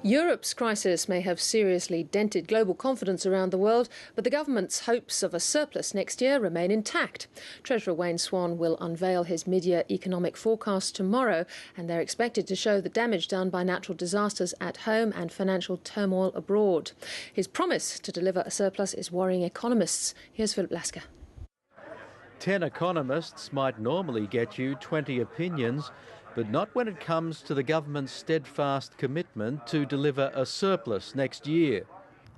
Europe's crisis may have seriously dented global confidence around the world, but the government's hopes of a surplus next year remain intact. Treasurer Wayne Swan will unveil his mid-year economic forecast tomorrow, and they're expected to show the damage done by natural disasters at home and financial turmoil abroad. His promise to deliver a surplus is worrying economists. Here's Philip Lasker. 10 economists might normally get you 20 opinions, but not when it comes to the government's steadfast commitment to deliver a surplus next year.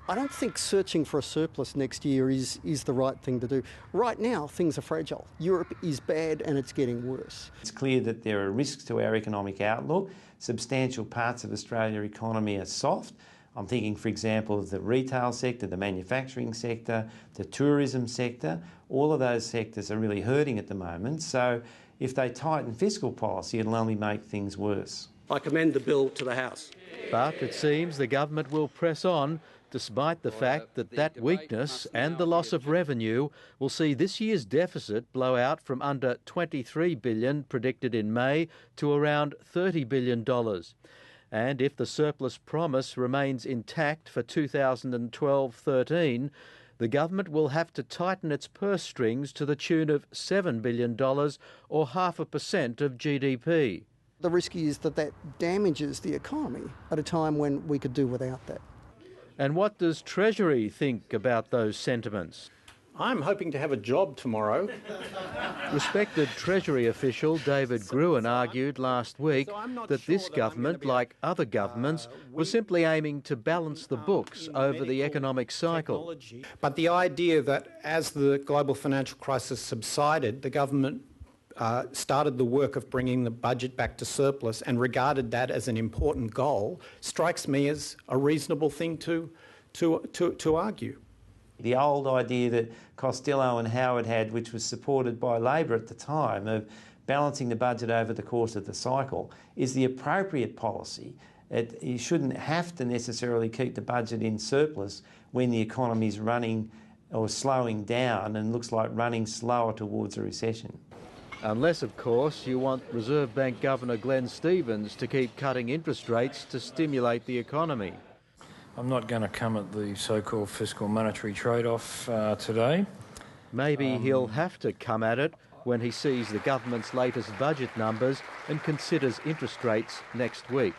I don't think searching for a surplus next year is the right thing to do. Right now, things are fragile. Europe is bad and it's getting worse. It's clear that there are risks to our economic outlook. Substantial parts of Australia's economy are soft. I'm thinking, for example, of the retail sector, the manufacturing sector, the tourism sector. All of those sectors are really hurting at the moment. So if they tighten fiscal policy, it'll only make things worse. I commend the bill to the House. But it seems the government will press on, despite the fact that weakness and the loss of revenue will see this year's deficit blow out from under $23 billion predicted in May to around $30 billion. And if the surplus promise remains intact for 2012-13, the government will have to tighten its purse strings to the tune of $7 billion or 0.5% of GDP. The risk is that damages the economy at a time when we could do without that. And what does Treasury think about those sentiments? I'm hoping to have a job tomorrow. Respected Treasury official David Gruen argued last week that this government, like other governments, was simply aiming to balance the books over the economic cycle. But the idea that as the global financial crisis subsided, the government started the work of bringing the budget back to surplus and regarded that as an important goal strikes me as a reasonable thing to argue. The old idea that Costello and Howard had, which was supported by Labor at the time, of balancing the budget over the course of the cycle, is the appropriate policy. You shouldn't have to necessarily keep the budget in surplus when the economy is running or slowing down and looks like running slower towards a recession. Unless, of course, you want Reserve Bank Governor Glenn Stevens to keep cutting interest rates to stimulate the economy. I'm not going to come at the so-called fiscal monetary trade-off today. Maybe he'll have to come at it when he sees the government's latest budget numbers and considers interest rates next week.